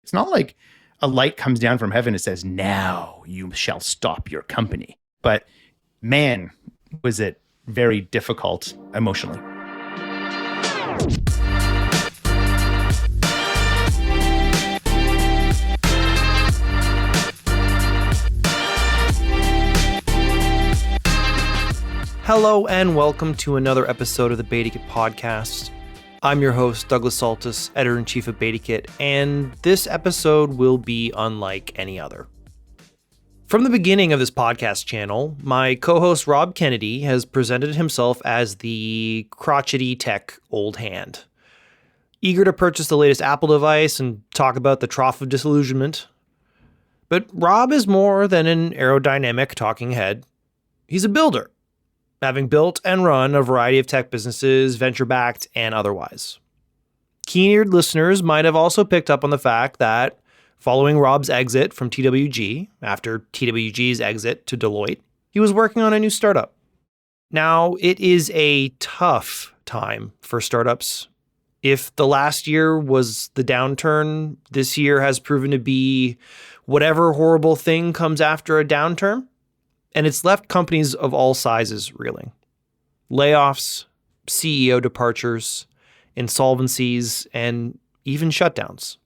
It's not like a light comes down from heaven and says, now you shall stop your company. But man, was it very difficult emotionally. Hello and welcome to another episode of the BetaKit Podcast. I'm your host, Douglas Saltis, Editor-in-Chief of BetaKit, and this episode will be unlike any other. From the beginning of this podcast channel, my co-host Rob Kenedi has presented himself as the crotchety tech old hand. Eager to purchase the latest Apple device and talk about the trough of disillusionment. But Rob is more than an aerodynamic talking head. He's a builder, having built and run a variety of tech businesses, venture-backed and otherwise. Keen-eared listeners might have also picked up on the fact that following Rob's exit from TWG, after TWG's exit to Deloitte, he was working on a new startup. Now, it is a tough time for startups. If the last year was the downturn, this year has proven to be whatever horrible thing comes after a downturn. And it's left companies of all sizes reeling. Layoffs, CEO departures, insolvencies, and even shutdowns.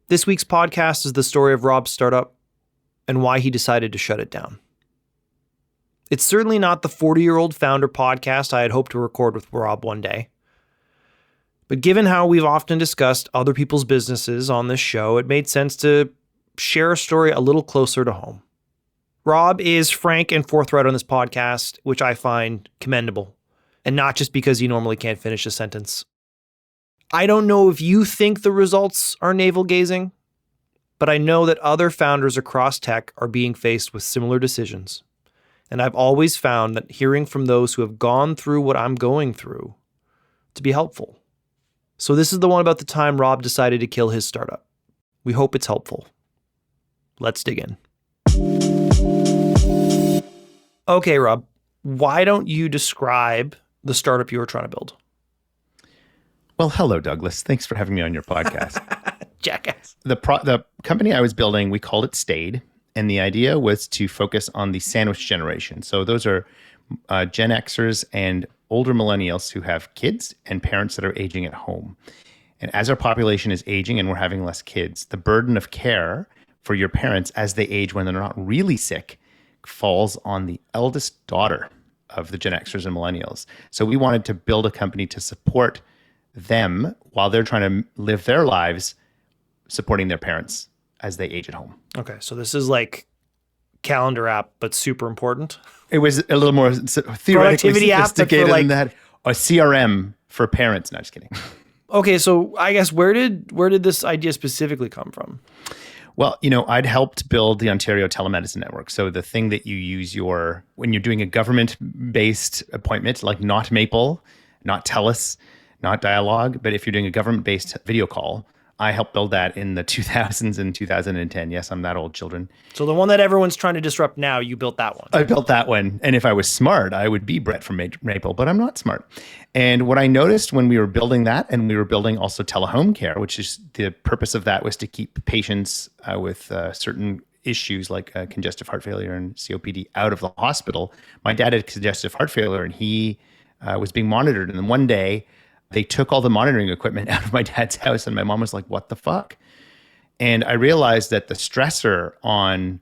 This week's podcast is the story of Rob's startup and why he decided to shut it down. It's certainly not the 40-year-old founder podcast I had hoped to record with Rob one day. But given how we've often discussed other people's businesses on this show, it made sense to share a story a little closer to home. Rob is frank and forthright on this podcast, which I find commendable, and not just because he normally can't finish a sentence. I don't know if you think the results are navel-gazing, but I know that other founders across tech are being faced with similar decisions, and I've always found that hearing from those who have gone through what I'm going through to be helpful. So this is the one about the time Rob decided to kill his startup. We hope it's helpful. Let's dig in. Okay, Rob, why don't you describe the startup you were trying to build? Well, hello, Douglas. Thanks for having me on your podcast. Jackass. The company I was building, we called it Staid. And the idea was to focus on the sandwich generation. So those are Gen Xers and older millennials who have kids and parents that are aging at home. And as our population is aging and we're having less kids, the burden of care for your parents as they age when they're not really sick falls on the eldest daughter of the Gen Xers and millennials. So we wanted to build a company to support them while they're trying to live their lives, supporting their parents as they age at home. Okay, so this is like calendar app, but super important. It was a little more theoretically sophisticated than that. A CRM for parents. No, just kidding. Okay, so I guess where did this idea specifically come from? Well, I'd helped build the Ontario Telemedicine Network. So the thing that you use when you're doing a government-based appointment, like not Maple, not TELUS, not Dialogue, but if you're doing a government-based video call, I helped build that in the 2000s and 2010. Yes, I'm that old, children. So the one that everyone's trying to disrupt now, you built that one. I built that one. And if I was smart, I would be Brett from Maple, but I'm not smart. And what I noticed when we were building that, and we were building also telehome care, which is the purpose of that was to keep patients with certain issues like congestive heart failure and COPD out of the hospital. My dad had congestive heart failure and he was being monitored. And then one day, they took all the monitoring equipment out of my dad's house and my mom was like, what the fuck? And I realized that the stressor on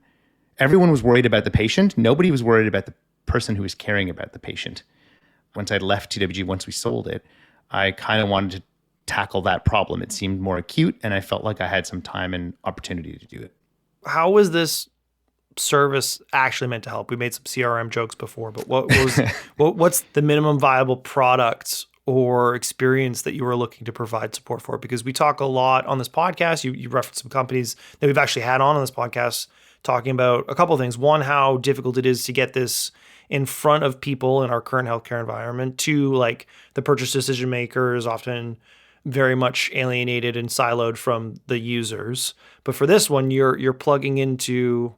everyone was worried about the patient. Nobody was worried about the person who was caring about the patient. Once I'd left TWG, once we sold it, I kind of wanted to tackle that problem. It seemed more acute and I felt like I had some time and opportunity to do it. How was this service actually meant to help? We made some CRM jokes before, but what's the minimum viable product or experience that you were looking to provide support for? Because we talk a lot on this podcast. You referenced some companies that we've actually had on this podcast talking about a couple of things. One, how difficult it is to get this in front of people in our current healthcare environment. Two, like the purchase decision maker is often very much alienated and siloed from the users. But for this one, you're plugging into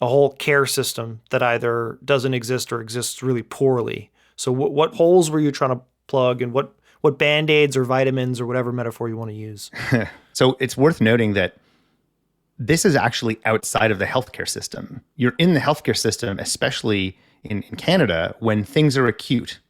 a whole care system that either doesn't exist or exists really poorly. So what holes were you trying to plug, and what Band-Aids or vitamins or whatever metaphor you want to use? So it's worth noting that this is actually outside of the healthcare system. You're in the healthcare system, especially in Canada, when things are acute.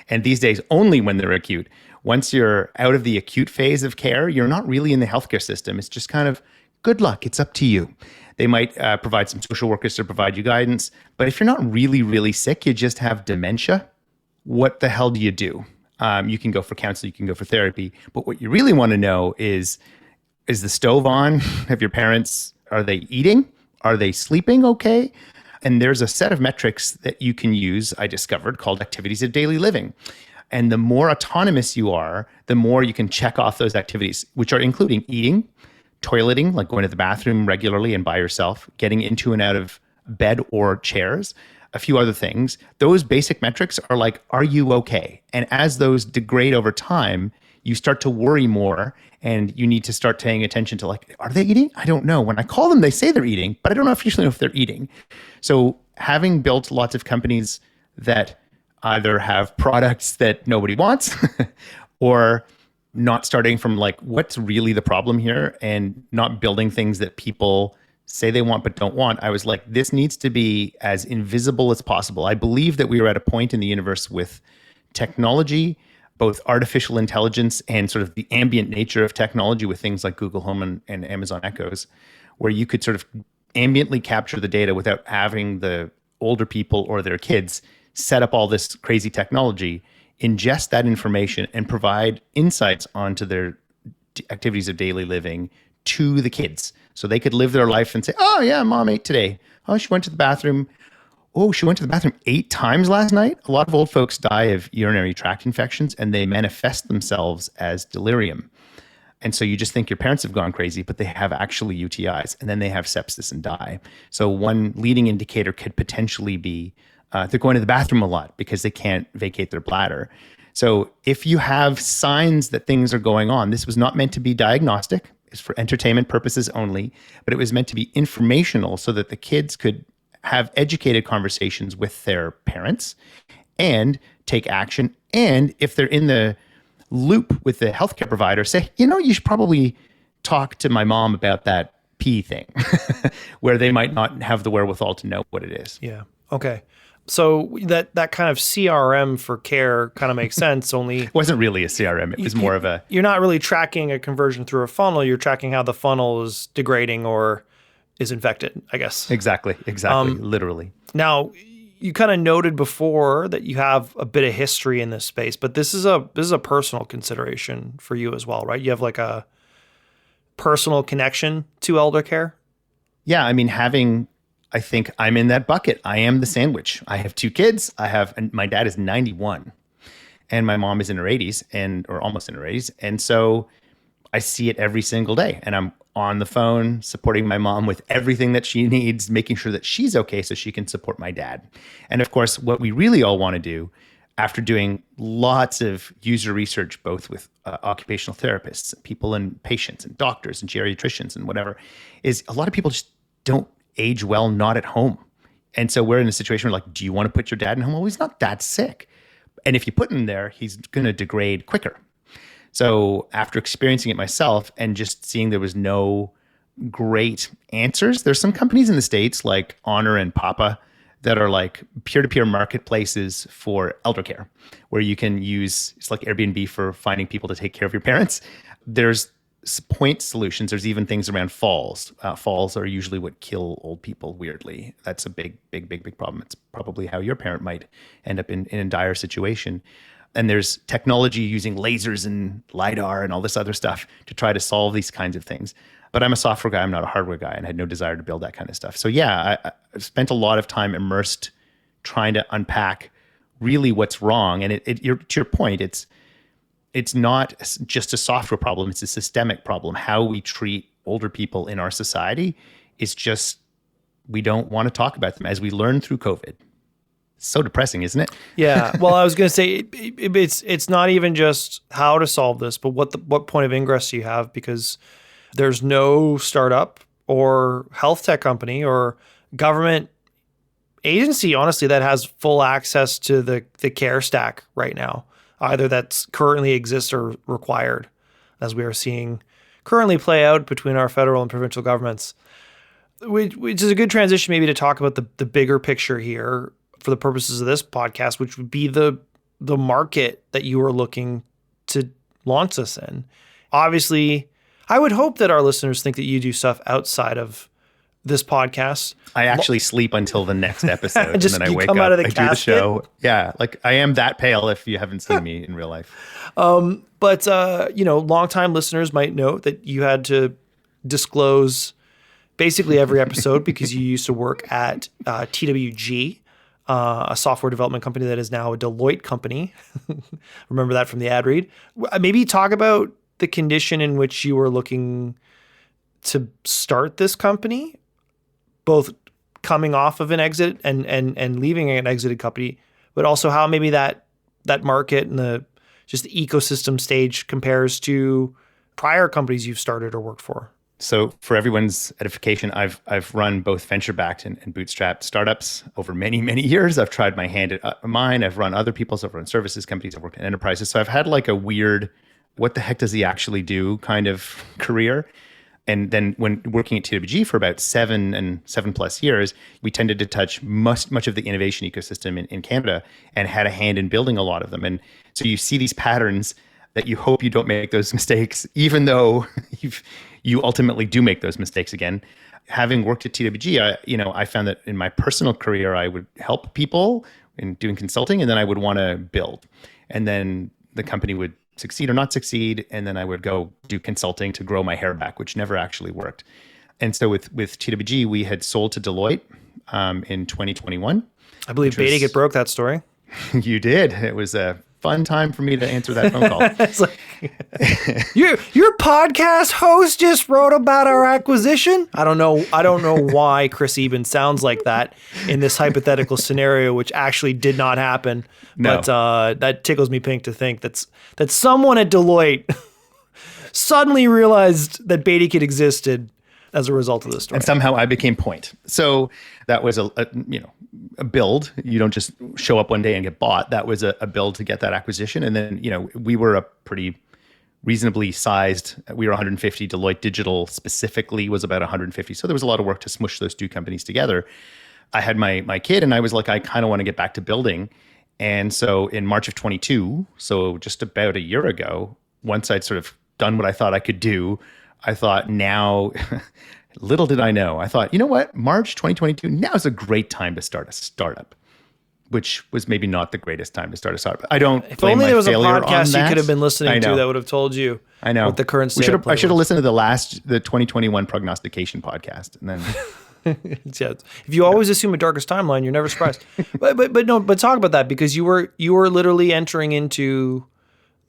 And these days, only when they're acute. Once you're out of the acute phase of care, you're not really in the healthcare system. It's just kind of good luck. It's up to you. They might provide some social workers to provide you guidance. But if you're not really, really sick, you just have dementia, what the hell do you do? You can go for counseling, you can go for therapy. But what you really want to know is the stove on? Have your parents, are they eating? Are they sleeping okay? And there's a set of metrics that you can use, I discovered, called activities of daily living. And the more autonomous you are, the more you can check off those activities, which are including eating, toileting, like going to the bathroom regularly and by yourself, getting into and out of bed or chairs, a few other things. Those basic metrics are like, are you okay? And as those degrade over time, you start to worry more, and you need to start paying attention to, like, are they eating? I don't know. When I call them, they say they're eating, but I don't usually know if they're eating. So having built lots of companies that either have products that nobody wants or not starting from like, what's really the problem here, and not building things that people say they want but don't want, I was like, this needs to be as invisible as possible. I believe that we are at a point in the universe with technology, both artificial intelligence and sort of the ambient nature of technology with things like Google Home and Amazon Echoes, where you could sort of ambiently capture the data without having the older people or their kids set up all this crazy technology, ingest that information, and provide insights onto their activities of daily living to the kids. So they could live their life and say, oh yeah, mom ate today. Oh, she went to the bathroom. Oh, she went to the bathroom 8 times last night. A lot of old folks die of urinary tract infections, and they manifest themselves as delirium. And so you just think your parents have gone crazy, but they have actually UTIs, and then they have sepsis and die. So one leading indicator could potentially be they're going to the bathroom a lot because they can't vacate their bladder. So if you have signs that things are going on, this was not meant to be diagnostic. It's for entertainment purposes only, but it was meant to be informational so that the kids could have educated conversations with their parents and take action. And if they're in the loop with the healthcare provider, say, you should probably talk to my mom about that pee thing, where they might not have the wherewithal to know what it is. Yeah. Okay. So that kind of CRM for care kind of makes sense, only... It wasn't really a CRM. It was more of a... You're not really tracking a conversion through a funnel. You're tracking how the funnel is degrading or is infected, I guess. Exactly. Literally. Now, you kind of noted before that you have a bit of history in this space, but this is a personal consideration for you as well, right? You have like a personal connection to elder care? Yeah, I mean, I think I'm in that bucket. I am the sandwich. I have 2 kids. My dad is 91 and my mom is in her 80s or almost in her 80s. And so I see it every single day, and I'm on the phone supporting my mom with everything that she needs, making sure that she's okay so she can support my dad. And of course, what we really all want to do, after doing lots of user research, both with occupational therapists, people and patients and doctors and geriatricians and whatever, is a lot of people just don't age well, not at home. And so we're in a situation where, like, do you want to put your dad in home? Well, he's not that sick. And if you put him there, he's going to degrade quicker. So after experiencing it myself and just seeing there was no great answers, there's some companies in the States like Honor and Papa that are like peer-to-peer marketplaces for elder care, where you can use, it's like Airbnb for finding people to take care of your parents. There's point solutions. There's even things around falls. Falls are usually what kill old people, weirdly. That's a big problem. It's probably how your parent might end up in a dire situation. And there's technology using lasers and LiDAR and all this other stuff to try to solve these kinds of things. But I'm a software guy. I'm not a hardware guy, and I had no desire to build that kind of stuff. So yeah, I've spent a lot of time immersed trying to unpack really what's wrong. And to your point, it's not just a software problem. It's a systemic problem. How we treat older people in our society is just, we don't want to talk about them, as we learned through COVID. So depressing, isn't it? Yeah. Well, I was going to say it's not even just how to solve this, but what point of ingress do you have? Because there's no startup or health tech company or government agency, honestly, that has full access to the care stack right now, either that's currently exists or required, as we are seeing currently play out between our federal and provincial governments, which is a good transition maybe to talk about the bigger picture here for the purposes of this podcast, which would be the market that you are looking to launch this in. Obviously, I would hope that our listeners think that you do stuff outside of this podcast. I actually sleep until the next episode, Just, and then I wake come up, out of the I do the casket? show. Yeah, like I am that pale if you haven't seen me in real life. But longtime listeners might know that you had to disclose basically every episode because you used to work at TWG, a software development company that is now a Deloitte company. Remember that from the ad read. Maybe talk about the condition in which you were looking to start this company, both coming off of an exit and leaving an exited company, but also how maybe that market and the ecosystem stage compares to prior companies you've started or worked for. So for everyone's edification, I've run both venture-backed and bootstrapped startups over many, many years. I've tried my hand at mine. I've run other people's. I've run services companies. I've worked in enterprises. So I've had like a weird, what the heck does he actually do kind of career. And then when working at TWG for about 7 plus years, we tended to touch much of the innovation ecosystem in Canada and had a hand in building a lot of them. And so you see these patterns that you hope you don't make those mistakes, even though you ultimately do make those mistakes again. Having worked at TWG, I found that in my personal career, I would help people in doing consulting, and then I would want to build. And then the company would succeed or not succeed, and then I would go do consulting to grow my hair back, which never actually worked. And so with TWG, we had sold to Deloitte in 2021. I believe BetaKit broke that story. You did. It was a fun time for me to answer that phone call. It's like, your podcast host just wrote about our acquisition. I don't know why Chris Eben sounds like that in this hypothetical scenario, which actually did not happen. No. But that tickles me pink to think that someone at Deloitte suddenly realized that BetaKit existed as a result of this story. And somehow I became point. So that was a build. You don't just show up one day and get bought. That was a build to get that acquisition. And then, we were a pretty reasonably sized, we were 150. Deloitte Digital specifically was about 150. So there was a lot of work to smush those two companies together. I had my kid, and I was like, I kind of want to get back to building. And so in March of 22, so just about a year ago, once I'd sort of done what I thought I could do, I thought now, little did I know, I thought, you know what, March 2022, now is a great time to start a startup, which was maybe not the greatest time to start a startup. I don't If blame only my there was a failure on podcast you that. could have been listening I to know. that would have told you I know. what the current state I should have listened to the 2021 prognostication podcast, and then Yeah, if you always assume a darkest timeline, you're never surprised. but talk about that, because you were literally entering into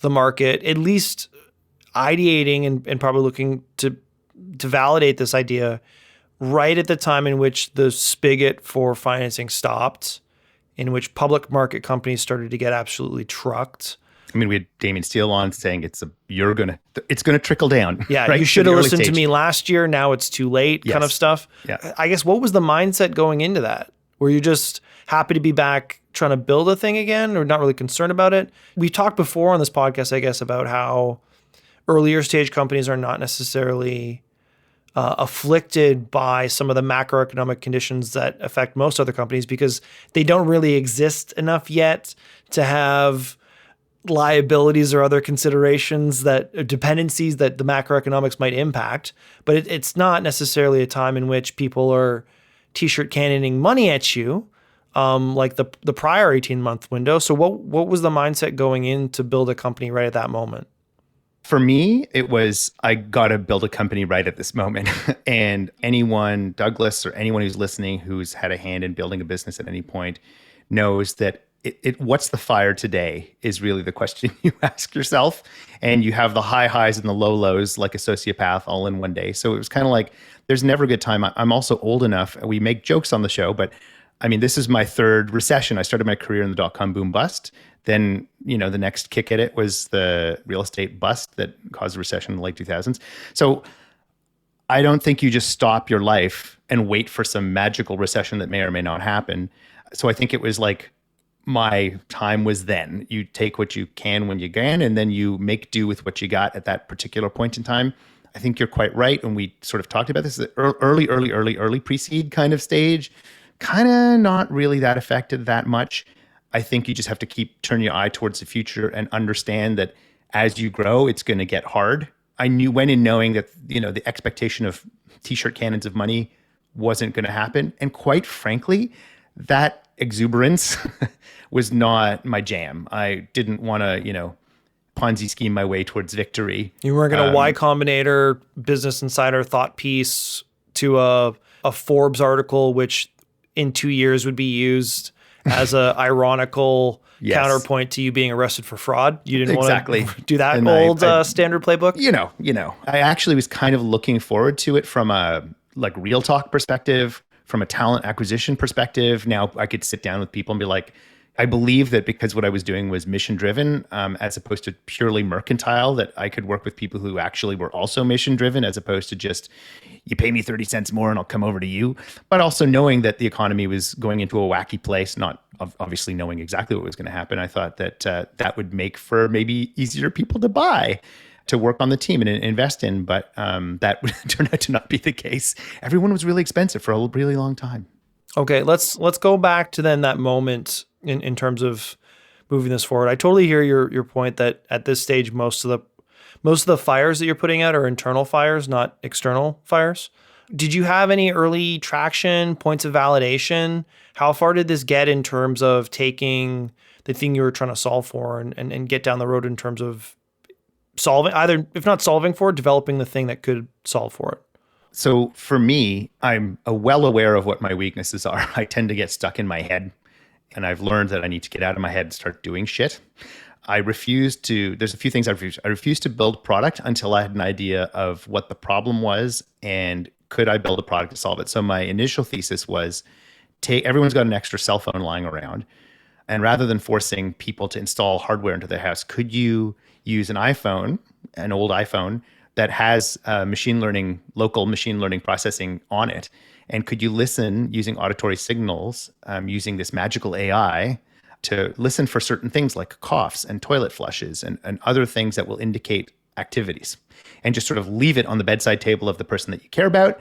the market, at least ideating and probably looking to validate this idea right at the time in which the spigot for financing stopped, in which public market companies started to get absolutely trucked. I mean, we had Damien Steele on saying it's gonna trickle down. Yeah, right? you should To have the early listened to stage. me last year. Now it's too late, kind of Yes. stuff. Yeah. I guess, what was the mindset going into that? Were you just happy to be back trying to build a thing again, or not really concerned about it? We've talked before on this podcast, I guess, about how earlier stage companies are not necessarily afflicted by some of the macroeconomic conditions that affect most other companies, because they don't really exist enough yet to have liabilities or other considerations dependencies that the macroeconomics might impact. But it's not necessarily a time in which people are t-shirt cannoning money at you, like the prior 18-month window. So what was the mindset going in to build a company right at that moment? For me, it was, I got to build a company right at this moment. And anyone, Douglas, or anyone who's listening who's had a hand in building a business at any point knows that what's the fire today is really the question you ask yourself. And you have the high highs and the low lows like a sociopath all in one day. So it was kind of like, there's never a good time. I'm also old enough, we make jokes on the show, but I mean, this is my third recession. I started my career in the dot-com boom bust. Then, the next kick at it was the real estate bust that caused a recession in the late 2000s. So I don't think you just stop your life and wait for some magical recession that may or may not happen. So I think it was like, my time was then. You take what you can when you can, and then you make do with what you got at that particular point in time. I think you're quite right. And we sort of talked about this, the early pre-seed kind of stage, kind of not really that affected that much. I think you just have to keep turning your eye towards the future and understand that as you grow, it's going to get hard. I went in knowing that, the expectation of t-shirt cannons of money wasn't going to happen. And quite frankly, that exuberance was not my jam. I didn't want to, Ponzi scheme my way towards victory. You weren't going to Y Combinator, Business Insider thought piece to a Forbes article, which in 2 years would be used as a ironical counterpoint to you being arrested for fraud. You didn't want to do that standard playbook? I actually was kind of looking forward to it from a real talk perspective, from a talent acquisition perspective. Now I could sit down with people and be like, I believe that because what I was doing was mission driven, as opposed to purely mercantile, that I could work with people who actually were also mission driven, as opposed to just, you pay me 30 cents more and I'll come over to you. But also knowing that the economy was going into a wacky place, not obviously knowing exactly what was going to happen, I thought that that would make for maybe easier people to buy, to work on the team and invest in. But that turned out to not be the case. Everyone was really expensive for a really long time. Okay, let's go back to then that moment in terms of moving this forward. I totally hear your point that at this stage, most of the fires that you're putting out are internal fires, not external fires. Did you have any early traction, points of validation? How far did this get in terms of taking the thing you were trying to solve for and get down the road in terms of solving, either if not solving for it, developing the thing that could solve for it? So for me, I'm well aware of what my weaknesses are. I tend to get stuck in my head, and I've learned that I need to get out of my head and start doing shit. There's a few things I refuse. I refused to build product until I had an idea of what the problem was and could I build a product to solve it. So my initial thesis was, everyone's got an extra cell phone lying around, and rather than forcing people to install hardware into their house, could you use an old iPhone that has local machine learning processing on it? And could you listen using auditory signals, using this magical AI to listen for certain things like coughs and toilet flushes and other things that will indicate activities, and just sort of leave it on the bedside table of the person that you care about.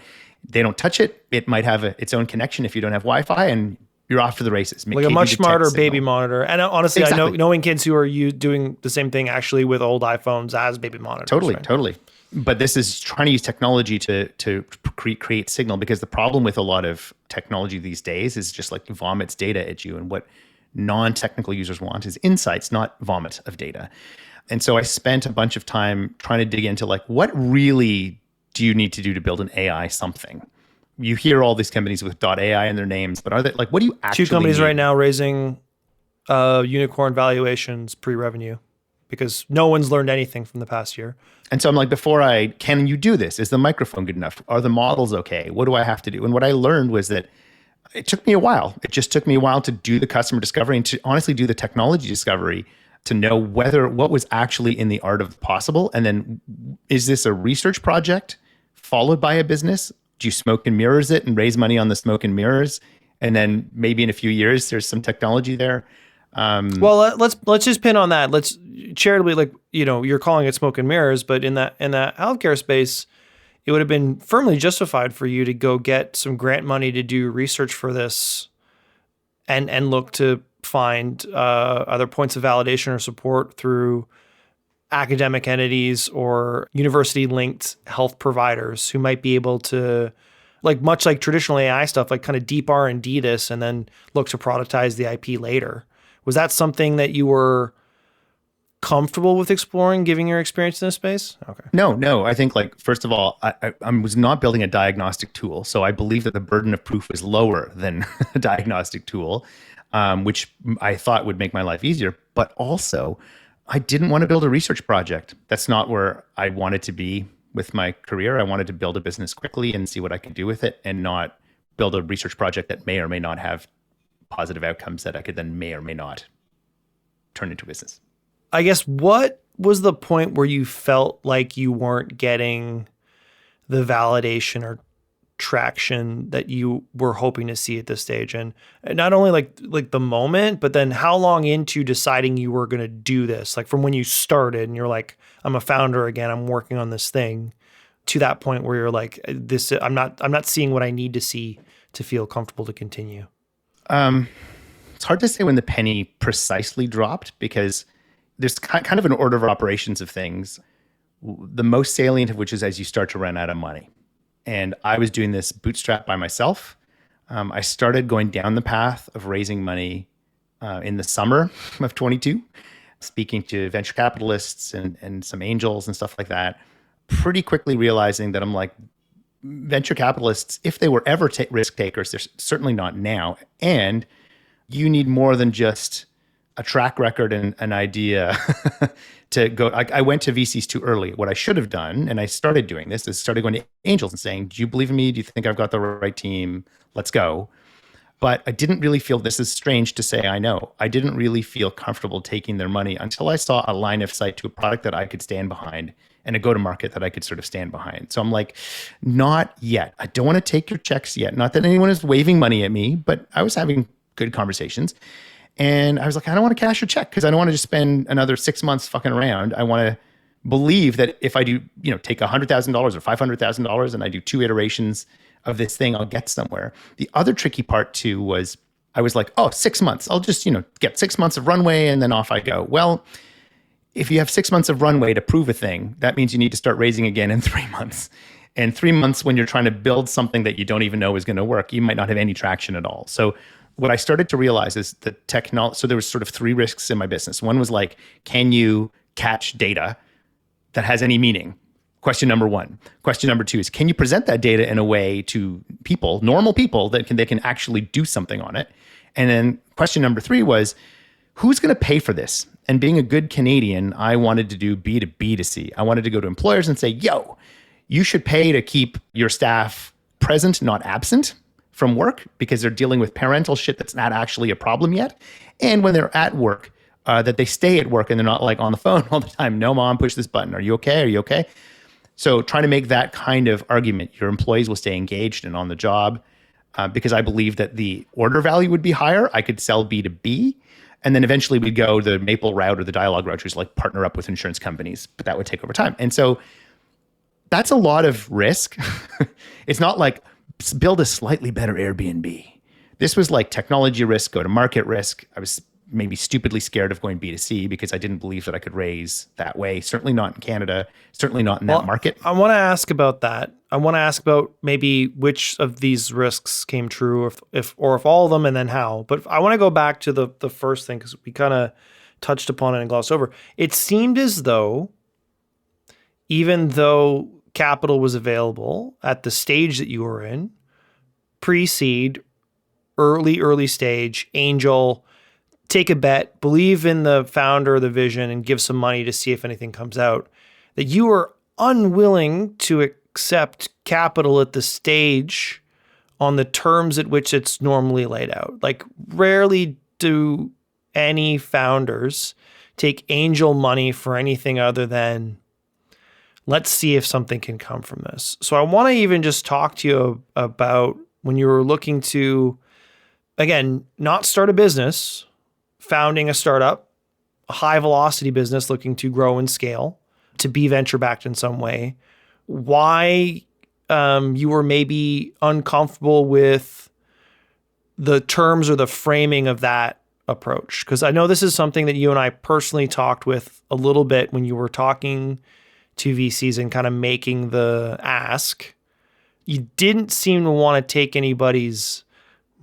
They don't touch it. It might have its own connection if you don't have Wi-Fi, and you're off to the races. Like a much smarter baby monitor. And honestly, exactly. I know knowing kids who are doing the same thing actually with old iPhones as baby monitors. Totally. But this is trying to use technology to create signal, because the problem with a lot of technology these days is just like vomits data at you. And what non-technical users want is insights, not vomit of data. And so I spent a bunch of time trying to dig into what really do you need to do to build an AI something? You hear all these companies with .ai in their names, but are they what do you actually 2 companies need? Right now raising unicorn valuations pre-revenue because no one's learned anything from the past year. And so I'm like, can you do this? Is the microphone good enough? Are the models okay? What do I have to do? And what I learned was that it took me a while. It just took me a while to do the customer discovery and to honestly do the technology discovery to know what was actually in the art of the possible. And then, is this a research project followed by a business? Do you smoke and mirrors it and raise money on the smoke and mirrors? And then maybe in a few years, there's some technology there. Well, let's just pin on that. Let's charitably, you're calling it smoke and mirrors, but in that healthcare space, it would have been firmly justified for you to go get some grant money to do research for this, and look to find other points of validation or support through academic entities or university-linked health providers who might be able to, much like traditional AI stuff, kind of deep R&D this and then look to productize the IP later. Was that something that you were comfortable with exploring, given your experience in this space? Okay. No. I think first of all, I was not building a diagnostic tool. So I believe that the burden of proof is lower than a diagnostic tool, which I thought would make my life easier. But also, I didn't want to build a research project. That's not where I wanted to be with my career. I wanted to build a business quickly and see what I could do with it, and not build a research project that may or may not have positive outcomes that I could then may or may not turn into business. I guess, what was the point where you felt like you weren't getting the validation or traction that you were hoping to see at this stage? And not only like the moment, but then how long into deciding you were going to do this? From when you started and you're like, I'm a founder again, I'm working on this thing. to that point where you're like, this, I'm not seeing what I need to see to feel comfortable to continue? It's hard to say when the penny precisely dropped because there's kind of an order of operations of things. The most salient of which is as you start to run out of money. And I was doing this bootstrap by myself. I started going down the path of raising money in the summer of 22, speaking to venture capitalists and some angels and stuff like that, pretty quickly realizing that I'm like, venture capitalists, if they were ever risk takers, they're certainly not now. And you need more than just a track record and an idea to go. I went to VCs too early. What I should have done, and I started doing this, is started going to angels and saying, do you believe in me? Do you think I've got the right team? Let's go. But I didn't really feel, this is strange to say, I know, I didn't really feel comfortable taking their money until I saw a line of sight to a product that I could stand behind and a go-to-market that I could sort of stand behind. So I'm like, not yet. I don't want to take your checks yet. Not that anyone is waving money at me, but I was having good conversations. And I was like, I don't want to cash your check because I don't want to just spend another 6 months fucking around. I want to believe that if I do, take $100,000 or $500,000 and I do 2 iterations of this thing, I'll get somewhere. The other tricky part too was I was like, 6 months. I'll just, get 6 months of runway and then off I go. Well, if you have 6 months of runway to prove a thing, that means you need to start raising again in 3 months. And 3 months when you're trying to build something that you don't even know is going to work, you might not have any traction at all. So what I started to realize is the technology. So there was sort of 3 risks in my business. One was like, can you catch data that has any meaning? Question number 1. Question number 2 is, can you present that data in a way to people, normal people, that they can actually do something on it? And then question number 3 was, who's going to pay for this? And being a good Canadian, I wanted to do B to B to C. I wanted to go to employers and say, yo, you should pay to keep your staff present, not absent from work, because they're dealing with parental shit that's not actually a problem yet. And when they're at work, that they stay at work and they're not like on the phone all the time. No, mom, push this button. Are you okay? Are you okay? So trying to make that kind of argument, your employees will stay engaged and on the job, because I believe that the order value would be higher. I could sell B to B. And then eventually we'd go the Maple route or the Dialogue route, which is like partner up with insurance companies, but that would take over time. And so that's a lot of risk. It's not like build a slightly better Airbnb. This was like technology risk, go to market risk. I was maybe stupidly scared of going B2C because I didn't believe that I could raise that way. Certainly not in Canada, certainly not in that market. I want to ask about that. I want to ask about maybe which of these risks came true, if all of them, and then how. But I want to go back to the first thing because we kind of touched upon it and glossed over. It seemed as though, even though capital was available at the stage that you were in, pre-seed, early stage, angel, take a bet, believe in the founder or the vision, and give some money to see if anything comes out, that you were unwilling to accept capital at the stage on the terms at which it's normally laid out. Like, rarely do any founders take angel money for anything other than, let's see if something can come from this. So I want to even just talk to you about when you were looking to, again, not start a business, founding a startup, a high velocity business looking to grow and scale, to be venture backed in some way, why you were maybe uncomfortable with the terms or the framing of that approach. Because I know this is something that you and I personally talked with a little bit when you were talking to VCs and kind of making the ask. You didn't seem to want to take anybody's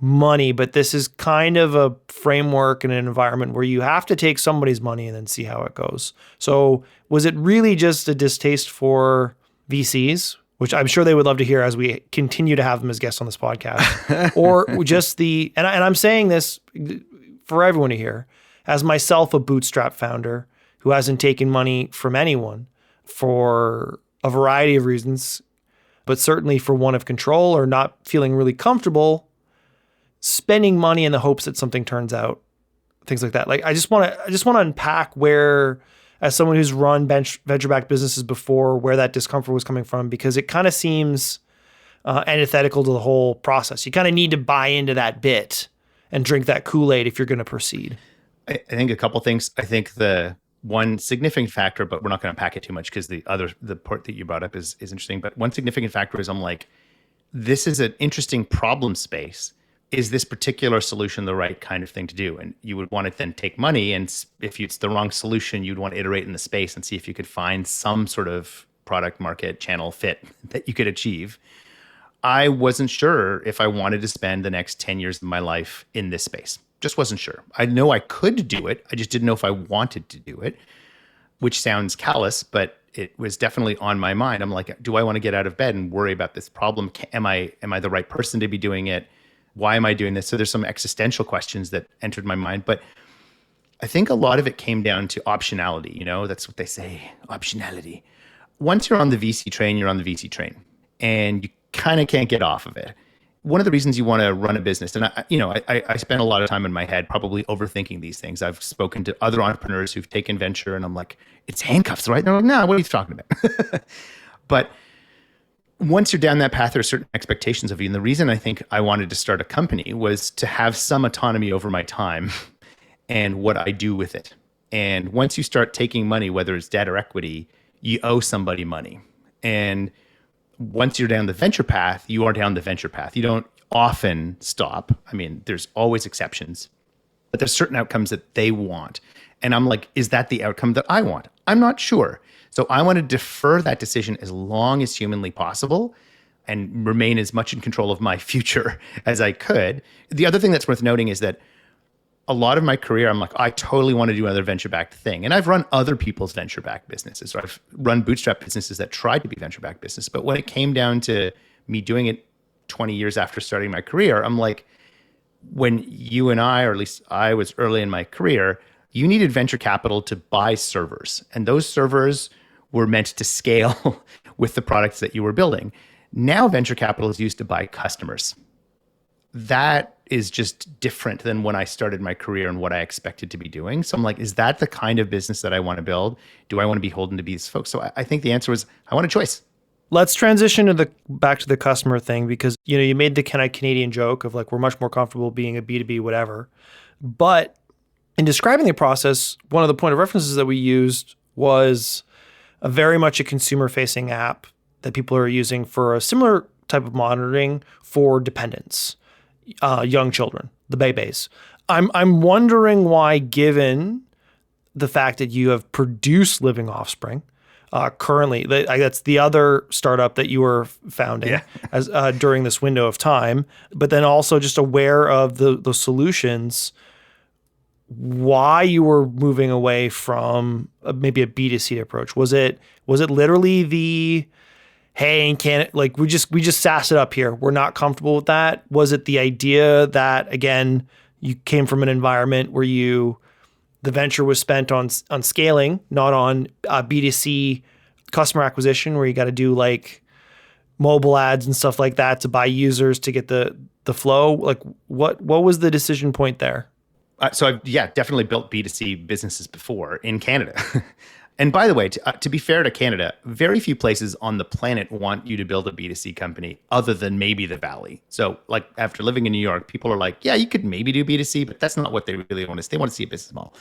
money, but this is kind of a framework and an environment where you have to take somebody's money and then see how it goes. So was it really just a distaste for VCs, which I'm sure they would love to hear as we continue to have them as guests on this podcast, or just and I'm saying this for everyone to hear, as myself, a bootstrap founder who hasn't taken money from anyone for a variety of reasons, but certainly for one of control or not feeling really comfortable spending money in the hopes that something turns out, things like that. Like, I just want to unpack where, as someone who's run venture-backed businesses before, where that discomfort was coming from, because it kind of seems antithetical to the whole process. You kind of need to buy into that bit and drink that Kool-Aid if you're going to proceed. I think a couple things. I think the one significant factor, but we're not going to unpack it too much because the part that you brought up is interesting. But one significant factor is I'm like, this is an interesting problem space. Is this particular solution the right kind of thing to do? And you would want to then take money, and if it's the wrong solution, you'd want to iterate in the space and see if you could find some sort of product market channel fit that you could achieve. I wasn't sure if I wanted to spend the next 10 years of my life in this space. Just wasn't sure. I know I could do it. I just didn't know if I wanted to do it, which sounds callous, but it was definitely on my mind. I'm like, do I want to get out of bed and worry about this problem? Am I the right person to be doing it? Why am I doing this? So there's some existential questions that entered my mind, but I think a lot of it came down to optionality. You know, that's what they say, optionality. Once you're on the VC train, you're on the VC train, and you kind of can't get off of it. One of the reasons you want to run a business, and I spend a lot of time in my head probably overthinking these things. I've spoken to other entrepreneurs who've taken venture, and I'm like, it's handcuffs, right? And they're like, no, what are you talking about? But once you're down that path, there are certain expectations of you. And the reason I think I wanted to start a company was to have some autonomy over my time and what I do with it. And once you start taking money, whether it's debt or equity, you owe somebody money. And once you're down the venture path, you are down the venture path. You don't often stop. I mean, there's always exceptions, but there's certain outcomes that they want. And I'm like, is that the outcome that I want? I'm not sure. So I want to defer that decision as long as humanly possible and remain as much in control of my future as I could. The other thing that's worth noting is that a lot of my career, I'm like, I totally want to do another venture-backed thing. And I've run other people's venture-backed businesses, or I've run bootstrap businesses that tried to be venture-backed business. But when it came down to me doing it 20 years after starting my career, I'm like, when you and I, or at least I was early in my career, you needed venture capital to buy servers. And those servers were meant to scale with the products that you were building. Now venture capital is used to buy customers. That is just different than when I started my career and what I expected to be doing. So I'm like, is that the kind of business that I want to build? Do I want to be beholden to these folks? So I think the answer was, I want a choice. Let's transition back to the customer thing, because you made the kind of Canadian joke of like, we're much more comfortable being a B2B whatever. But in describing the process, one of the point of references that we used was very much a consumer-facing app that people are using for a similar type of monitoring for dependents, young children, the babies. I'm wondering why, given the fact that you have produced living offspring currently, that's the other startup that you were founding as during this window of time, but then also just aware of the solutions, why you were moving away from maybe a B2C approach. Was it literally the, hey, we just sass it up here, we're not comfortable with that? Was it the idea that, again, you came from an environment where the venture was spent on scaling, not on B2C customer acquisition, where you got to do like mobile ads and stuff like that to buy users to get the flow? Like what was the decision point there? So I've definitely built B2C businesses before in Canada. And by the way, to be fair to Canada, very few places on the planet want you to build a B2C company other than maybe the Valley. So like after living in New York, people are like, yeah, you could maybe do B2C, but that's not what they really want to see. They want to see a business model.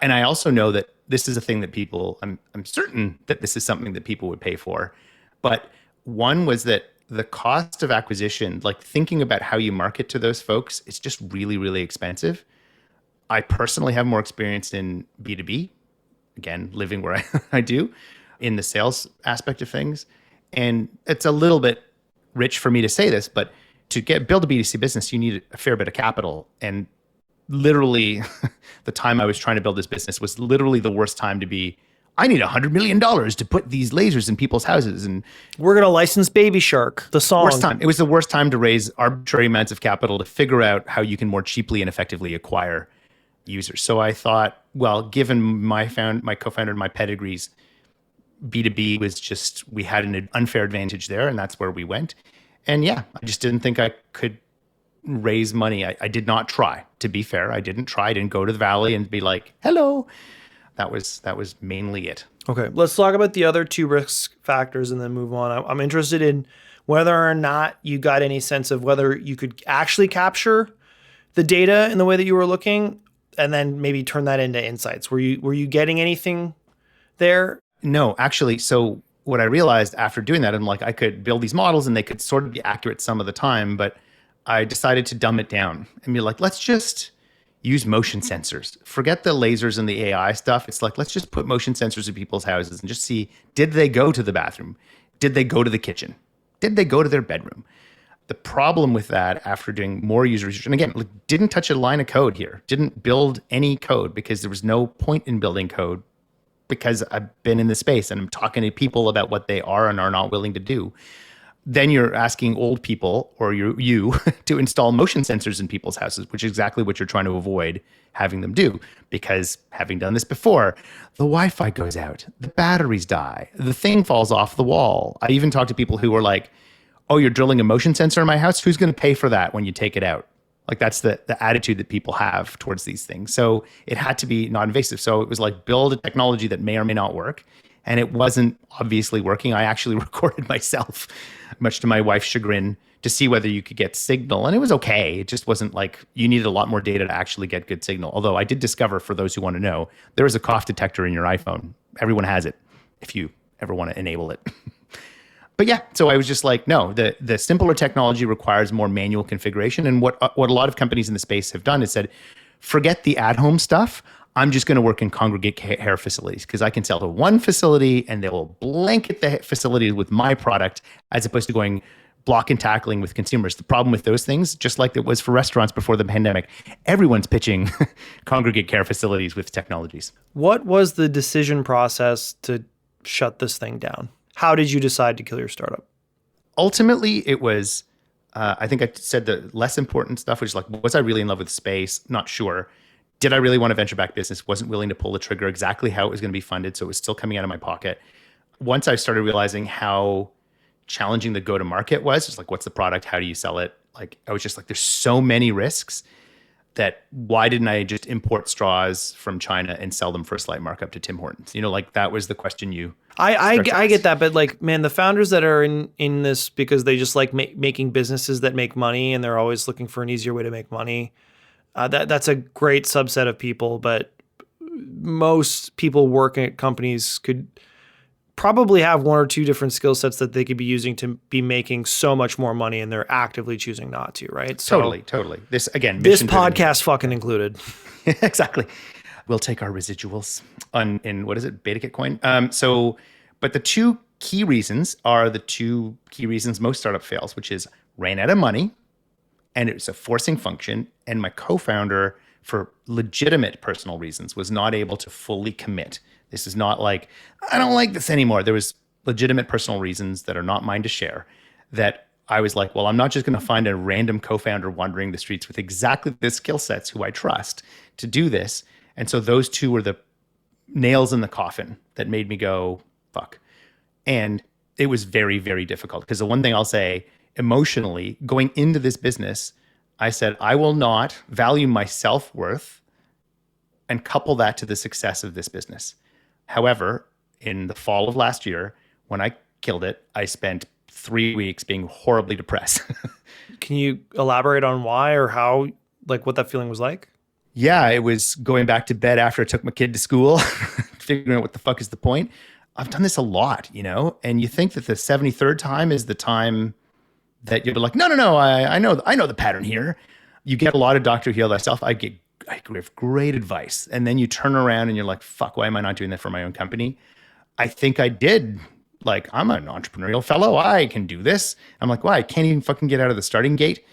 And I also know that this is a thing that people, I'm certain that this is something that people would pay for. But one was that the cost of acquisition, like thinking about how you market to those folks, it's just really, really expensive. I personally have more experience in B2B, again, living where I do, in the sales aspect of things. And it's a little bit rich for me to say this, but to build a B2C business, you need a fair bit of capital. And literally, the time I was trying to build this business was literally the worst time to be, I need $100 million to put these lasers in people's houses. And we're going to license Baby Shark, the song. Worst time. It was the worst time to raise arbitrary amounts of capital to figure out how you can more cheaply and effectively acquire users. So I thought, well, given my co-founder and my pedigrees, B2B was just, we had an unfair advantage there, and that's where we went. And I just didn't think I could raise money. I did not try, to be fair. I didn't try. I didn't go to the Valley and be like, hello. That was mainly it. Okay, let's talk about the other two risk factors and then move on. I'm interested in whether or not you got any sense of whether you could actually capture the data in the way that you were looking. and then maybe turn that into insights. Were you getting anything there? No, actually. So what I realized after doing that, I'm like, I could build these models and they could sort of be accurate some of the time, but I decided to dumb it down and be like, let's just use motion sensors. Forget the lasers and the AI stuff. It's like, let's just put motion sensors in people's houses and just see, did they go to the bathroom? Did they go to the kitchen? Did they go to their bedroom? The problem with that, after doing more user research, and again, didn't touch a line of code here, didn't build any code because there was no point in building code, because I've been in the space and I'm talking to people about what they are and are not willing to do. Then you're asking old people or you to install motion sensors in people's houses, which is exactly what you're trying to avoid having them do. Because having done this before, the Wi-Fi goes out, the batteries die, the thing falls off the wall. I even talked to people who were like, oh, you're drilling a motion sensor in my house? Who's going to pay for that when you take it out? Like that's the attitude that people have towards these things. So it had to be non-invasive. So it was like build a technology that may or may not work. And it wasn't obviously working. I actually recorded myself, much to my wife's chagrin, to see whether you could get signal. And it was okay. It just wasn't like you needed a lot more data to actually get good signal. Although I did discover, for those who want to know, there is a cough detector in your iPhone. Everyone has it if you ever want to enable it. But yeah, so I was just like, no, the simpler technology requires more manual configuration. And what a lot of companies in the space have done is said, forget the at-home stuff. I'm just going to work in congregate care facilities because I can sell to one facility and they will blanket the facility with my product, as opposed to going block and tackling with consumers. The problem with those things, just like it was for restaurants before the pandemic, everyone's pitching congregate care facilities with technologies. What was the decision process to shut this thing down? How did you decide to kill your startup? Ultimately, it was, I think I said the less important stuff, which is like, was I really in love with space? Not sure. Did I really want a venture-backed business? Wasn't willing to pull the trigger exactly how it was going to be funded, so it was still coming out of my pocket. Once I started realizing how challenging the go-to-market was, it's like, what's the product? How do you sell it? Like, I was just like, there's so many risks that why didn't I just import straws from China and sell them for a slight markup to Tim Hortons? You know, like that was the question you... I get that, but like, man, the founders that are in this because they just like making businesses that make money and they're always looking for an easier way to make money. That's a great subset of people, but most people working at companies could probably have one or two different skill sets that they could be using to be making so much more money, and they're actively choosing not to, right? So Totally. This, again, this podcast fucking included. Exactly. We'll take our residuals in what is it, BetaKit coin. But the two key reasons are the two key reasons most startup fails, which is ran out of money, and it was a forcing function. And my co-founder, for legitimate personal reasons, was not able to fully commit. This is not like, I don't like this anymore. There was legitimate personal reasons that are not mine to share that I was like, well, I'm not just going to find a random co-founder wandering the streets with exactly the skill sets who I trust to do this. And so those two were the nails in the coffin that made me go, fuck. And it was very, very difficult because the one thing I'll say emotionally going into this business, I said, I will not value my self-worth and couple that to the success of this business. However, in the fall of last year, when I killed it, I spent 3 weeks being horribly depressed. Can you elaborate on why or how, like what that feeling was like? Yeah, it was going back to bed after I took my kid to school, figuring out what the fuck is the point. I've done this a lot, you know, and you think that the 73rd time is the time that you're like, no, I know the pattern here. You get a lot of Dr. Heal Thyself. I give great advice. And then you turn around and you're like, fuck, why am I not doing that for my own company? I think I did. Like, I'm an entrepreneurial fellow. I can do this. I'm like, why? I can't even fucking get out of the starting gate.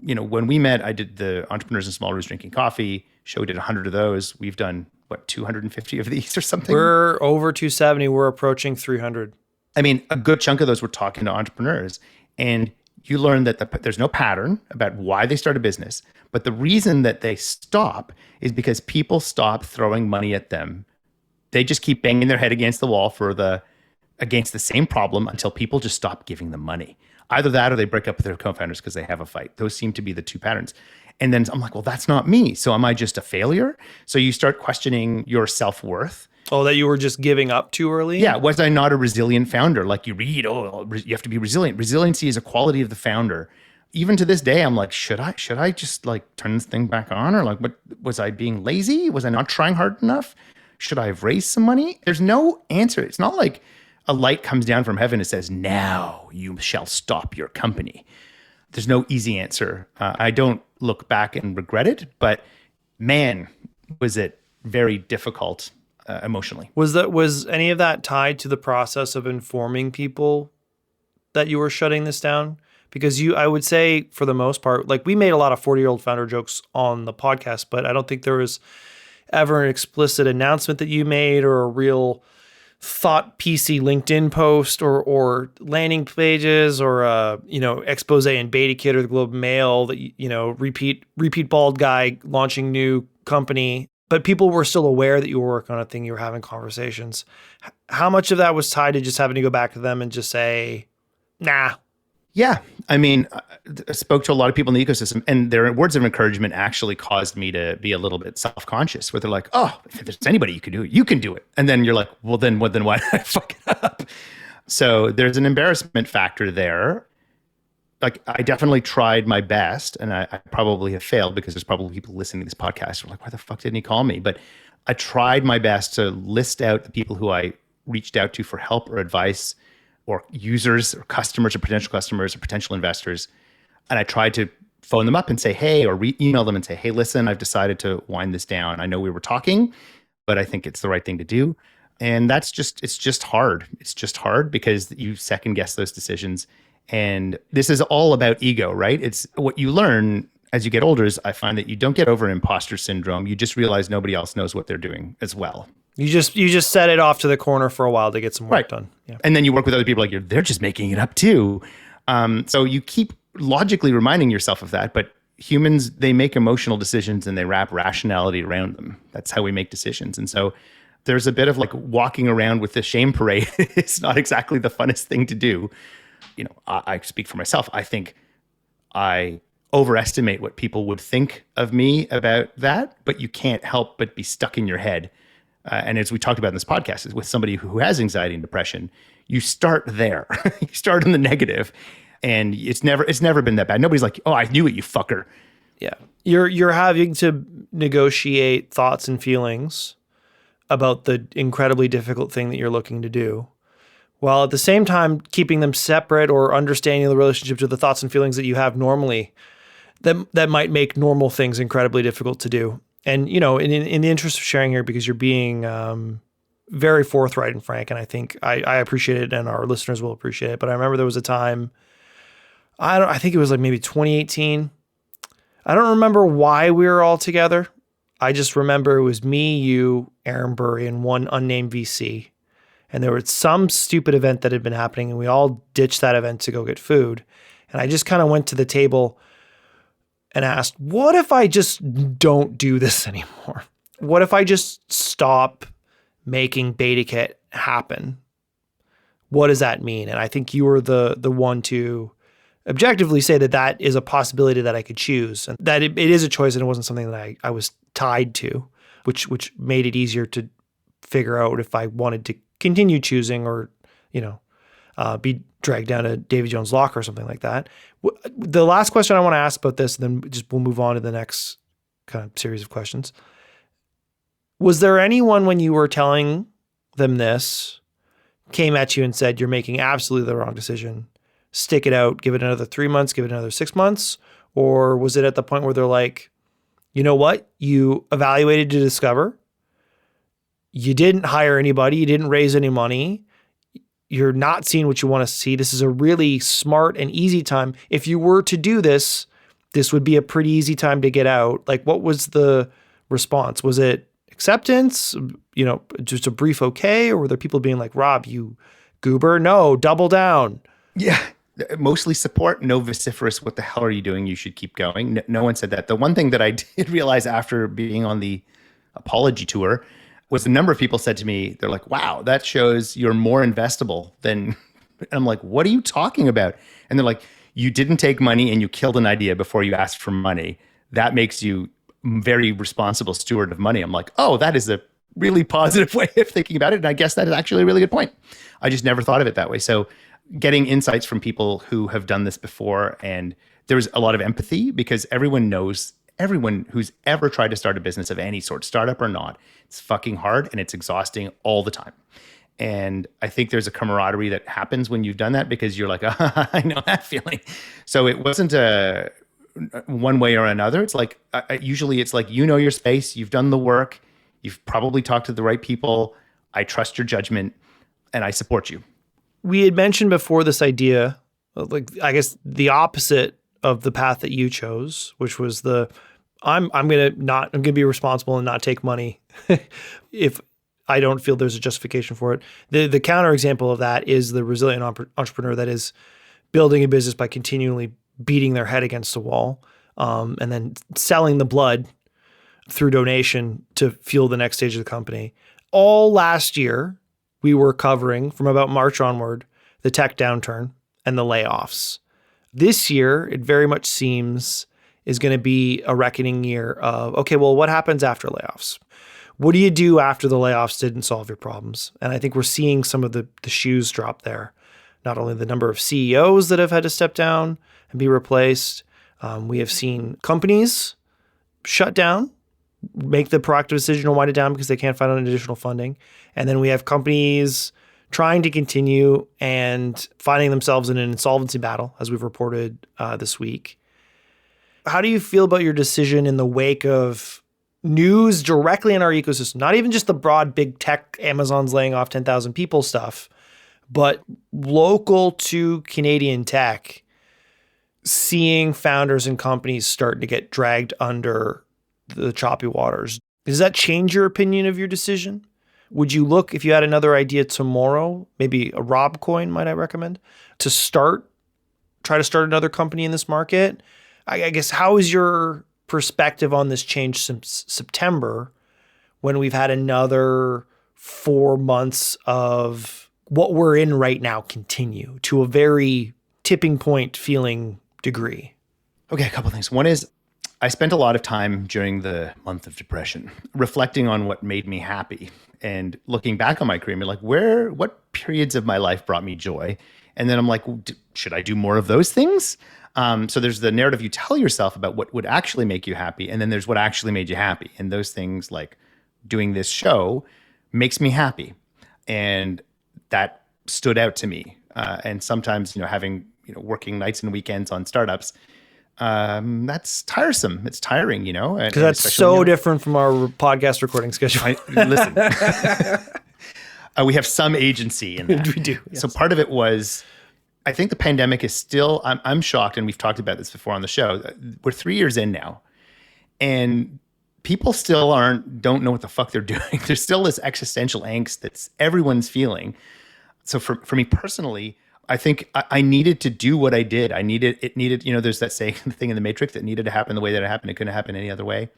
You know, when we met, I did the Entrepreneurs in Small Rooms Drinking Coffee show. Did 100 of those. We've done, 250 of these or something? We're over 270. We're approaching 300. I mean, a good chunk of those were talking to entrepreneurs. And you learn that there's no pattern about why they start a business. But the reason that they stop is because people stop throwing money at them. They just keep banging their head against the wall against the same problem until people just stop giving them money. Either that or they break up with their co-founders because they have a fight. Those seem to be the two patterns. And then I'm like, well, that's not me. So am I just a failure? So you start questioning your self-worth. Oh, that you were just giving up too early? Yeah. Was I not a resilient founder? Like you read, you have to be resilient. Resiliency is a quality of the founder. even to this day, I'm like, should I just like turn this thing back on? Or like, what was I being lazy? Was I not trying hard enough? Should I have raised some money? There's no answer. It's not like a light comes down from heaven and says, now you shall stop your company. There's no easy answer. I don't look back and regret it, but man, was it very difficult emotionally. Was any of that tied to the process of informing people that you were shutting this down? Because I would say for the most part, like we made a lot of 40-year-old founder jokes on the podcast, but I don't think there was ever an explicit announcement that you made or a real thought PC LinkedIn post or landing pages or expose in BetaKit or the Globe and Mail that, repeat bald guy launching new company. But people were still aware that you were working on a thing, you were having conversations. How much of that was tied to just having to go back to them and just say, nah? Yeah. I mean, I spoke to a lot of people in the ecosystem, and their words of encouragement actually caused me to be a little bit self-conscious, where they're like, oh, if there's anybody you can do it, you can do it. And then you're like, well, then why did I fuck it up? So there's an embarrassment factor there. Like, I definitely tried my best, and I probably have failed because there's probably people listening to this podcast who are like, why the fuck didn't he call me? But I tried my best to list out the people who I reached out to for help or advice, or users or customers or potential investors. And I tried to phone them up and say, hey, or email them and say, hey, listen, I've decided to wind this down. I know we were talking, but I think it's the right thing to do. And it's just hard. It's just hard because you second guess those decisions. And this is all about ego, right? It's what you learn as you get older is I find that you don't get over imposter syndrome. You just realize nobody else knows what they're doing as well. You just set it off to the corner for a while to get some work done. Yeah. And then you work with other people like they're just making it up too. So you keep logically reminding yourself of that, but humans, they make emotional decisions and they wrap rationality around them. That's how we make decisions. And so there's a bit of like walking around with the shame parade. It's not exactly the funnest thing to do. I speak for myself. I think I overestimate what people would think of me about that, but you can't help but be stuck in your head. And as we talked about in this podcast, is with somebody who has anxiety and depression, you start there. You start in the negative, and it's never been that bad. Nobody's like, oh, I knew it, you fucker. Yeah. You're having to negotiate thoughts and feelings about the incredibly difficult thing that you're looking to do, while at the same time keeping them separate or understanding the relationship to the thoughts and feelings that you have normally that might make normal things incredibly difficult to do. And, in the interest of sharing here, because you're being very forthright and frank, and I think I appreciate it and our listeners will appreciate it. But I remember there was a time, I think it was like maybe 2018. I don't remember why we were all together. I just remember it was me, you, Aaron Burry, and one unnamed VC. And there was some stupid event that had been happening, and we all ditched that event to go get food. And I just kind of went to the table and asked, what if I just don't do this anymore? What if I just stop making BetaKit happen? What does that mean? And I think you were the one to objectively say that is a possibility that I could choose, and that it is a choice, and it wasn't something that I was tied to, which made it easier to figure out if I wanted to continue choosing or, be dragged down to Davy Jones' locker or something like that. The last question I want to ask about this, and then we'll move on to the next kind of series of questions. Was there anyone when you were telling them this came at you and said, you're making absolutely the wrong decision, stick it out, give it another 3 months, give it another 6 months? Or was it at the point where they're like, you know what? You evaluated to discover, you didn't hire anybody, you didn't raise any money, you're not seeing what you want to see. This is a really smart and easy time. If you were to do this, this would be a pretty easy time to get out. Like, what was the response? Was it acceptance, just a brief okay? Or were there people being like, Rob, you goober? No, double down. Yeah, mostly support, no vociferous, what the hell are you doing? You should keep going. No one said that. The one thing that I did realize after being on the apology tour was the number of people said to me, they're like, wow, that shows you're more investable than, and I'm like, what are you talking about? And they're like, you didn't take money and you killed an idea before you asked for money. That makes you very responsible steward of money. I'm like, oh, that is a really positive way of thinking about it. And I guess that is actually a really good point. I just never thought of it that way. So getting insights from people who have done this before. And there's a lot of empathy because everyone who's ever tried to start a business of any sort, startup or not, it's fucking hard and it's exhausting all the time. And I think there's a camaraderie that happens when you've done that because you're like, I know that feeling. So it wasn't a one way or another. It's like, usually it's like, you know your space, you've done the work, you've probably talked to the right people. I trust your judgment and I support you. We had mentioned before this idea, like, I guess the opposite of the path that you chose, which was I'm going to be responsible and not take money if I don't feel there's a justification for it. The counter example of that is the resilient entrepreneur that is building a business by continually beating their head against a wall, and then selling the blood through donation to fuel the next stage of the company. All last year, we were covering from about March onward, the tech downturn and the layoffs. This year, it very much seems is going to be a reckoning year of, okay, well, what happens after layoffs? What do you do after the layoffs didn't solve your problems? And I think we're seeing some of the shoes drop there. Not only the number of CEOs that have had to step down and be replaced, we have seen companies shut down, make the proactive decision to wind it down because they can't find additional funding. And then we have companies trying to continue and finding themselves in an insolvency battle, as we've reported this week. How do you feel about your decision in the wake of news directly in our ecosystem, not even just the broad big tech, Amazon's laying off 10,000 people stuff, but local to Canadian tech, seeing founders and companies starting to get dragged under the choppy waters? Does that change your opinion of your decision? Would you look, if you had another idea tomorrow, maybe a Rob coin, might I recommend, to try to start another company in this market? I guess, how is your perspective on this change since September, when we've had another 4 months of what we're in right now continue to a very tipping point feeling degree? Okay, a couple of things. One is I spent a lot of time during the month of depression reflecting on what made me happy and looking back on my career and be like, what periods of my life brought me joy? And then I'm like, should I do more of those things? So there's the narrative you tell yourself about what would actually make you happy. And then there's what actually made you happy. And those things, like doing this show, makes me happy. And that stood out to me. And sometimes, having, working nights and weekends on startups, that's tiresome. It's tiring, Because that's so different from our podcast recording schedule. Listen, we have some agency in that. We do. Yes. So part of it was, I think the pandemic is still, I'm shocked, and we've talked about this before on the show. We're 3 years in now, and people still don't know what the fuck they're doing. There's still this existential angst that's everyone's feeling. So for me personally, I think I needed to do what I did. There's that saying, the thing in the Matrix, that needed to happen the way that it happened. It couldn't happen any other way.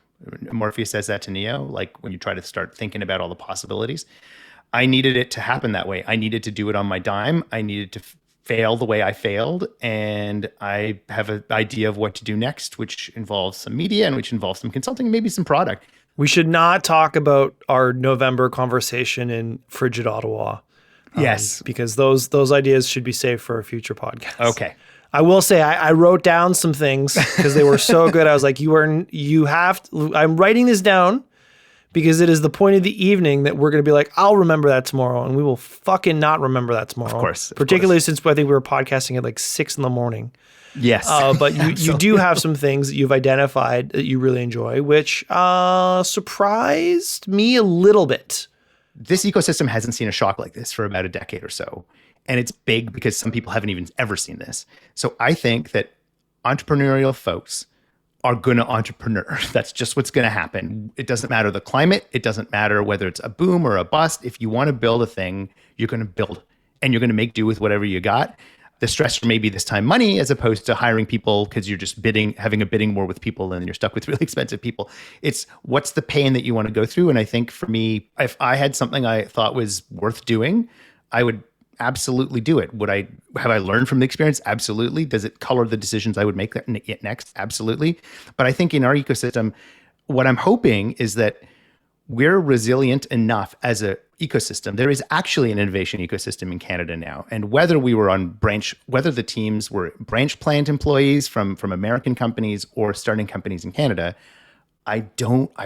Morpheus says that to Neo, like when you try to start thinking about all the possibilities. I needed it to happen that way. I needed to do it on my dime. I needed to fail the way I failed. And I have an idea of what to do next, which involves some media and which involves some consulting, maybe some product. We should not talk about our November conversation in frigid Ottawa. Yes. Because those ideas should be saved for a future podcast. Okay. I will say I wrote down some things because they were so good. I was like, I'm writing this down because it is the point of the evening that we're going to be like, I'll remember that tomorrow. And we will fucking not remember that tomorrow. Of course. Particularly since I think we were podcasting at like 6 a.m. Yes. But you do have some things that you've identified that you really enjoy, which surprised me a little bit. This ecosystem hasn't seen a shock like this for about a decade or so. And it's big because some people haven't even ever seen this. So I think that entrepreneurial folks are going to entrepreneur. That's just what's going to happen. It doesn't matter the climate. It doesn't matter whether it's a boom or a bust. If you want to build a thing, you're going to build and you're going to make do with whatever you got. The stressor may be this time money, as opposed to hiring people because you're just having a bidding war with people and you're stuck with really expensive people. It's what's the pain that you want to go through. And I think for me, if I had something I thought was worth doing, I would absolutely do it. Have I learned from the experience? Absolutely. Does it color the decisions I would make next? Absolutely. But I think in our ecosystem, what I'm hoping is that we're resilient enough as a ecosystem. There is actually an innovation ecosystem in Canada now. And whether the teams were branch plant employees from American companies or starting companies in Canada, I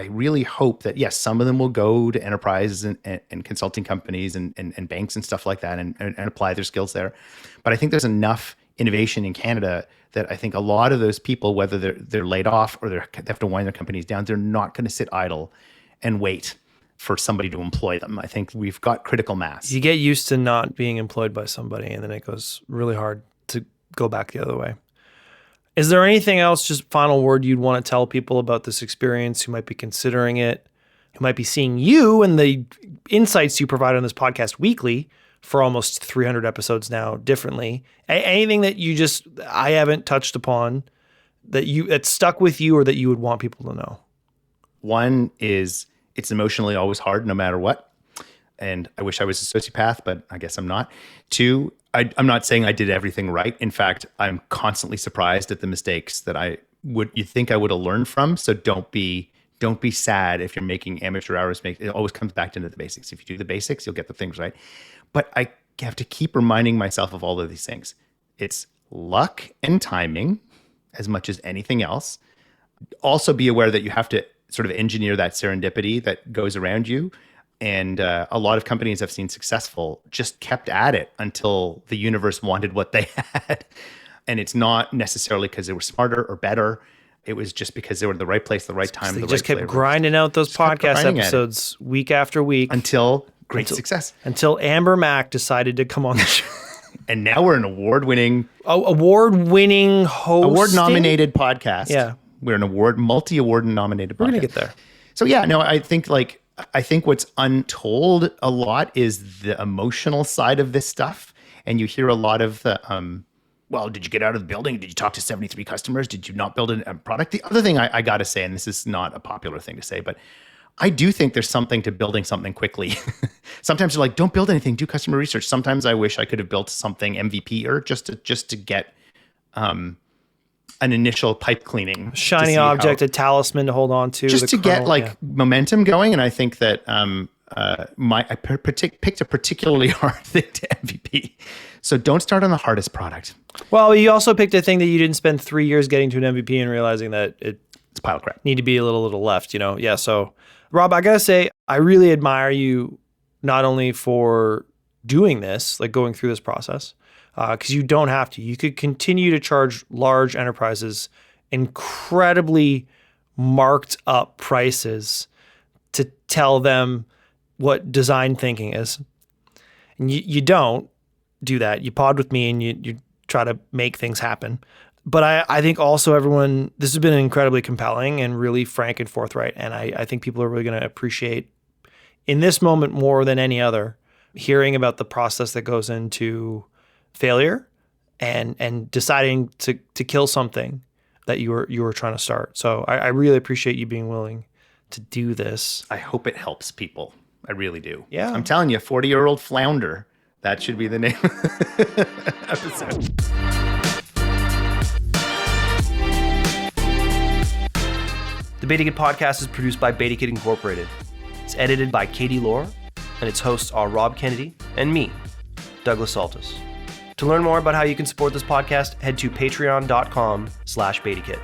really hope that, yes, some of them will go to enterprises and consulting companies and banks and stuff like that and apply their skills there. But I think there's enough innovation in Canada that I think a lot of those people, whether they're laid off or they have to wind their companies down, they're not going to sit idle and wait for somebody to employ them. I think we've got critical mass. You get used to not being employed by somebody, and then it goes really hard to go back the other way. Is there anything else, just final word, you'd want to tell people about this experience who might be considering it, who might be seeing you and the insights you provide on this podcast weekly for almost 300 episodes now differently? Anything that I haven't touched upon that stuck with you or that you would want people to know? One is it's emotionally always hard no matter what. And I wish I was a sociopath, but I guess I'm not. Two, I'm not saying I did everything right. In fact, I'm constantly surprised at the mistakes that you think I would have learned from. So don't be sad if you're making amateur hours. It always comes back to the basics. If you do the basics, you'll get the things right. But I have to keep reminding myself of all of these things. It's luck and timing as much as anything else. Also be aware that you have to sort of engineer that serendipity that goes around you. And a lot of companies I've seen successful just kept at it until the universe wanted what they had. And it's not necessarily because they were smarter or better. It was just because they were in the right place, the right time. They just kept grinding out those podcast episodes week after week. Until success. Until Amber Mack decided to come on the show. And now we're an award-winning host. Award-nominated podcast. Yeah. We're an multi-award nominated podcast. We're going to get there. So yeah, no, I think what's untold a lot is the emotional side of this stuff. And you hear a lot of the, well, did you get out of the building? Did you talk to 73 customers? Did you not build a product? The other thing I got to say, and this is not a popular thing to say, but I do think there's something to building something quickly. Sometimes you're like, don't build anything, do customer research. Sometimes I wish I could have built something MVP or just to get an initial pipe cleaning. Shiny object, a talisman to hold on to. Just to get momentum going. And I think that I picked a particularly hard thing to MVP. So don't start on the hardest product. Well, you also picked a thing that you didn't spend 3 years getting to an MVP and realizing that it's a pile of crap. Need to be a little left, Yeah. So Rob, I got to say, I really admire you not only for doing this, like going through this process, because you don't have to. You could continue to charge large enterprises incredibly marked up prices to tell them what design thinking is. And you don't do that. You pod with me and you try to make things happen. But I think also this has been incredibly compelling and really frank and forthright. And I think people are really going to appreciate in this moment more than any other, hearing about the process that goes into failure and deciding to kill something that you were trying to start. So I really appreciate you being willing to do this. I hope it helps people. I really do. Yeah. I'm telling you, 40-year-old flounder. That should be the name of the episode. The BetaKit Podcast is produced by BetaKit Incorporated. It's edited by Katie Lohr, and its hosts are Rob Kenedi and me, Douglas Saltis. To learn more about how you can support this podcast, head to patreon.com/BetaKit.